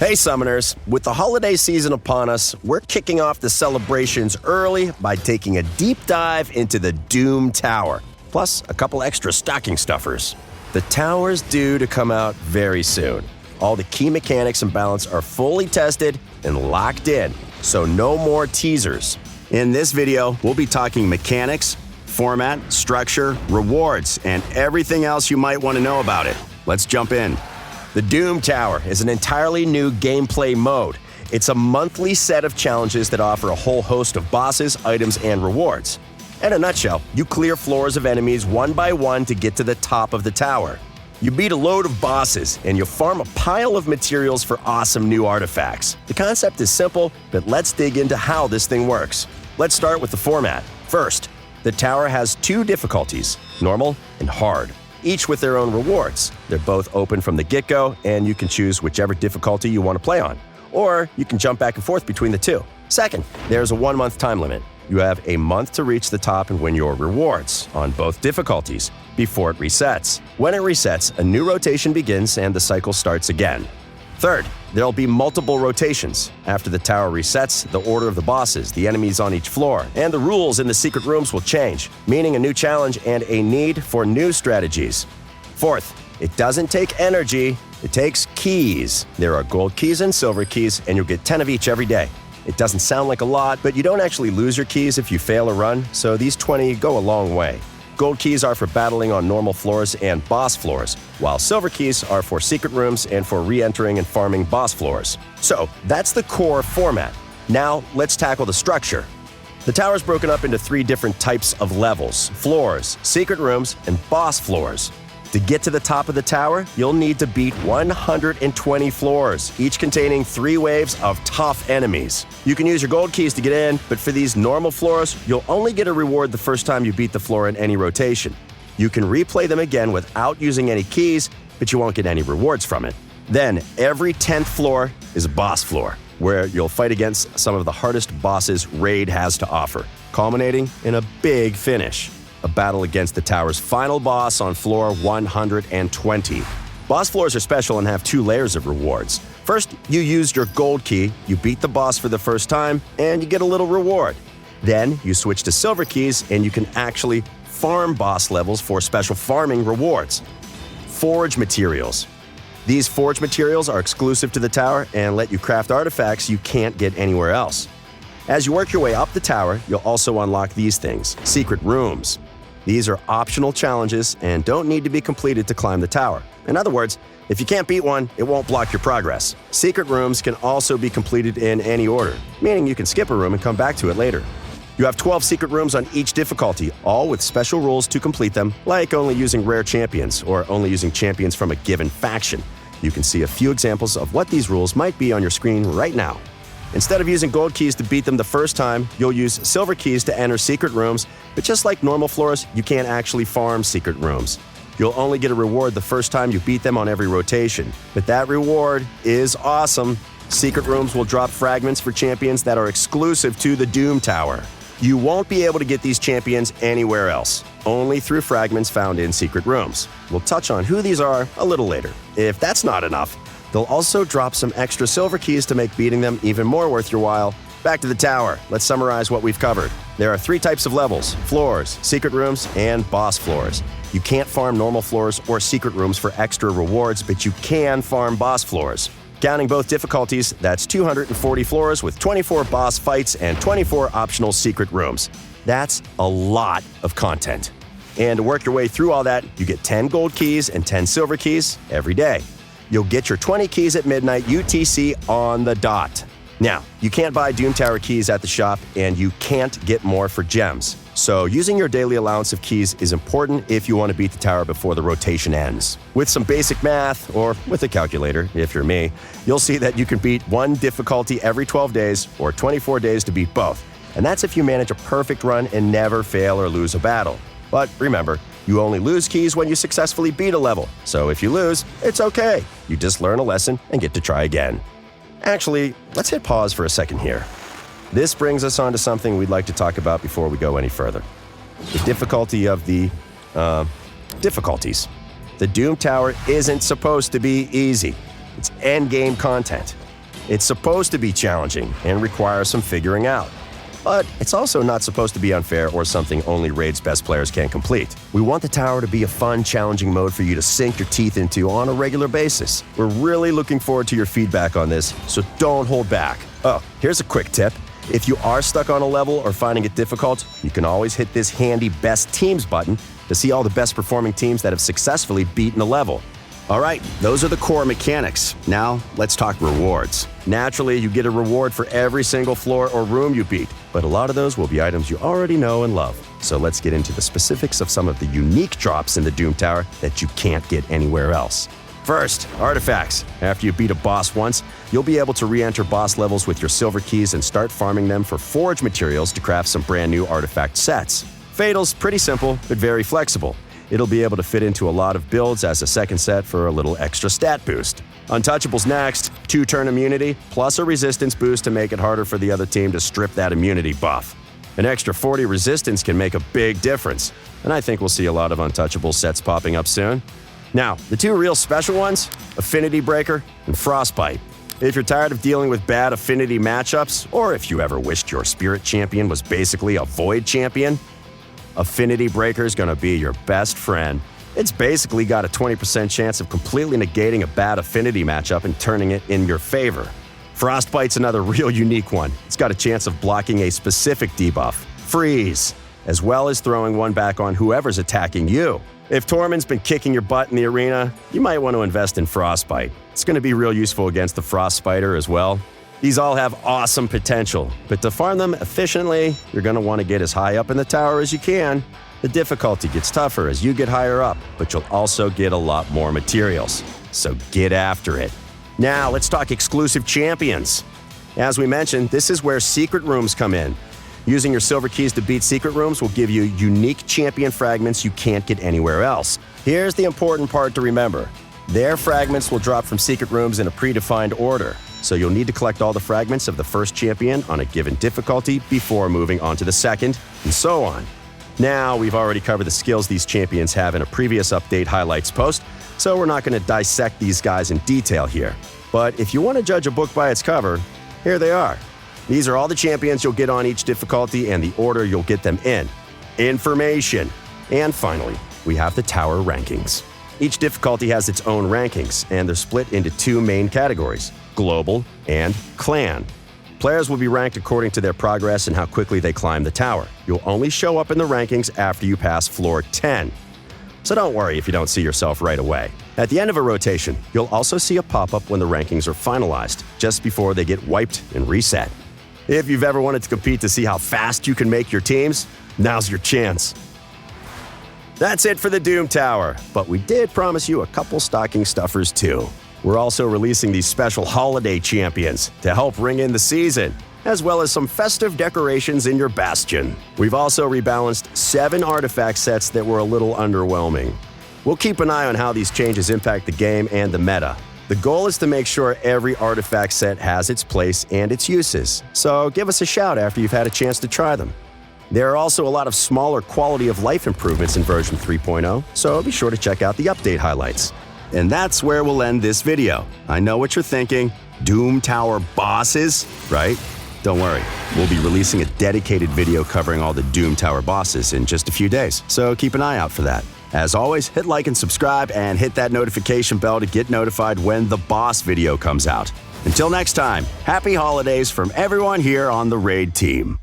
Hey Summoners, with the holiday season upon us, we're kicking off the celebrations early by taking a deep dive into the Doom Tower, plus a couple extra stocking stuffers. The tower's due to come out very soon. All the key mechanics and balance are fully tested and locked in, so no more teasers. In this video, we'll be talking mechanics, format, structure, rewards, and everything else you might want to know about it. Let's jump in. The Doom Tower is an entirely new gameplay mode. It's a monthly set of challenges that offer a whole host of bosses, items, and rewards. In a nutshell, you clear floors of enemies one by one to get to the top of the tower. You beat a load of bosses, and you farm a pile of materials for awesome new artifacts. The concept is simple, but let's dig into how this thing works. Let's start with the format. First, the tower has two difficulties, normal and hard, each with their own rewards. They're both open from the get-go, and you can choose whichever difficulty you want to play on. Or you can jump back and forth between the two. Second, there's a 1-month time limit. You have a month to reach the top and win your rewards on both difficulties before it resets. When it resets, a new rotation begins and the cycle starts again. Third, there'll be multiple rotations. After the tower resets, the order of the bosses, the enemies on each floor, and the rules in the secret rooms will change, meaning a new challenge and a need for new strategies. Fourth, it doesn't take energy, it takes keys. There are gold keys and silver keys, and you'll get 10 of each every day. It doesn't sound like a lot, but you don't actually lose your keys if you fail a run, so these 20 go a long way. Gold keys are for battling on normal floors and boss floors, while silver keys are for secret rooms and for re-entering and farming boss floors. So, that's the core format. Now, let's tackle the structure. The tower is broken up into 3 different types of levels: floors, secret rooms, and boss floors. To get to the top of the tower, you'll need to beat 120 floors, each containing 3 waves of tough enemies. You can use your gold keys to get in, but for these normal floors, you'll only get a reward the first time you beat the floor in any rotation. You can replay them again without using any keys, but you won't get any rewards from it. Then, every 10th floor is a boss floor, where you'll fight against some of the hardest bosses Raid has to offer, culminating in a big finish. A battle against the tower's final boss on floor 120. Boss floors are special and have 2 layers of rewards. First, you used your gold key, you beat the boss for the first time, and you get a little reward. Then, you switch to silver keys, and you can actually farm boss levels for special farming rewards. Forge materials. These forge materials are exclusive to the tower and let you craft artifacts you can't get anywhere else. As you work your way up the tower, you'll also unlock these things: secret rooms. These are optional challenges and don't need to be completed to climb the tower. In other words, if you can't beat one, it won't block your progress. Secret rooms can also be completed in any order, meaning you can skip a room and come back to it later. You have 12 secret rooms on each difficulty, all with special rules to complete them, like only using rare champions or only using champions from a given faction. You can see a few examples of what these rules might be on your screen right now. Instead of using gold keys to beat them the first time, you'll use silver keys to enter secret rooms, but just like normal floors, you can't actually farm secret rooms. You'll only get a reward the first time you beat them on every rotation, but that reward is awesome. Secret rooms will drop fragments for champions that are exclusive to the Doom Tower. You won't be able to get these champions anywhere else, only through fragments found in secret rooms. We'll touch on who these are a little later. If that's not enough, they'll also drop some extra silver keys to make beating them even more worth your while. Back to the tower. Let's summarize what we've covered. There are 3 types of levels: floors, secret rooms, and boss floors. You can't farm normal floors or secret rooms for extra rewards, but you can farm boss floors. Counting both difficulties, that's 240 floors with 24 boss fights and 24 optional secret rooms. That's a lot of content. And to work your way through all that, you get 10 gold keys and 10 silver keys every day. You'll get your 20 keys at midnight UTC on the dot. Now, you can't buy Doom Tower keys at the shop, and you can't get more for gems. So using your daily allowance of keys is important if you want to beat the tower before the rotation ends. With some basic math, or with a calculator, if you're me, you'll see that you can beat one difficulty every 12 days or 24 days to beat both. And that's if you manage a perfect run and never fail or lose a battle. But remember, you only lose keys when you successfully beat a level. So if you lose, it's okay. You just learn a lesson and get to try again. Actually, let's hit pause for a second here. This brings us on to something we'd like to talk about before we go any further. The difficulty of the difficulties. The Doom Tower isn't supposed to be easy. It's endgame content. It's supposed to be challenging and require some figuring out. But it's also not supposed to be unfair or something only Raid's best players can complete. We want the tower to be a fun, challenging mode for you to sink your teeth into on a regular basis. We're really looking forward to your feedback on this, so don't hold back. Oh, here's a quick tip. If you are stuck on a level or finding it difficult, you can always hit this handy Best Teams button to see all the best performing teams that have successfully beaten a level. All right, those are the core mechanics. Now, let's talk rewards. Naturally, you get a reward for every single floor or room you beat, but a lot of those will be items you already know and love. So let's get into the specifics of some of the unique drops in the Doom Tower that you can't get anywhere else. First, artifacts. After you beat a boss once, you'll be able to re-enter boss levels with your silver keys and start farming them for forge materials to craft some brand new artifact sets. Fatal's pretty simple, but very flexible. It'll be able to fit into a lot of builds as a second set for a little extra stat boost. Untouchable's next, 2-turn immunity, plus a resistance boost to make it harder for the other team to strip that immunity buff. An extra 40 resistance can make a big difference, and I think we'll see a lot of Untouchable sets popping up soon. Now, the two real special ones, Affinity Breaker and Frostbite. If you're tired of dealing with bad affinity matchups, or if you ever wished your Spirit Champion was basically a Void Champion, Affinity Breaker is going to be your best friend. It's basically got a 20% chance of completely negating a bad affinity matchup and turning it in your favor. Frostbite's another real unique one. It's got a chance of blocking a specific debuff, Freeze, as well as throwing one back on whoever's attacking you. If Tormund's been kicking your butt in the arena, you might want to invest in Frostbite. It's going to be real useful against the Frost Spider as well. These all have awesome potential, but to farm them efficiently, you're going to want to get as high up in the tower as you can. The difficulty gets tougher as you get higher up, but you'll also get a lot more materials. So get after it. Now, let's talk exclusive champions. As we mentioned, this is where secret rooms come in. Using your silver keys to beat secret rooms will give you unique champion fragments you can't get anywhere else. Here's the important part to remember. Their fragments will drop from secret rooms in a predefined order, so you'll need to collect all the fragments of the first champion on a given difficulty before moving on to the second, and so on. Now, we've already covered the skills these champions have in a previous update highlights post, so we're not going to dissect these guys in detail here. But if you want to judge a book by its cover, here they are. These are all the champions you'll get on each difficulty and the order you'll get them in. Information. And finally, we have the tower rankings. Each difficulty has its own rankings, and they're split into two main categories: Global and Clan. Players will be ranked according to their progress and how quickly they climb the tower. You'll only show up in the rankings after you pass floor 10. So don't worry if you don't see yourself right away. At the end of a rotation, you'll also see a pop-up when the rankings are finalized, just before they get wiped and reset. If you've ever wanted to compete to see how fast you can make your teams, now's your chance. That's it for the Doom Tower, but we did promise you a couple stocking stuffers too. We're also releasing these special holiday champions to help ring in the season, as well as some festive decorations in your bastion. We've also rebalanced 7 artifact sets that were a little underwhelming. We'll keep an eye on how these changes impact the game and the meta. The goal is to make sure every artifact set has its place and its uses, so give us a shout after you've had a chance to try them. There are also a lot of smaller quality of life improvements in version 3.0, so be sure to check out the update highlights. And that's where we'll end this video. I know what you're thinking, Doom Tower bosses, right? Don't worry, we'll be releasing a dedicated video covering all the Doom Tower bosses in just a few days, so keep an eye out for that. As always, hit like and subscribe and hit that notification bell to get notified when the boss video comes out. Until next time, happy holidays from everyone here on the Raid team.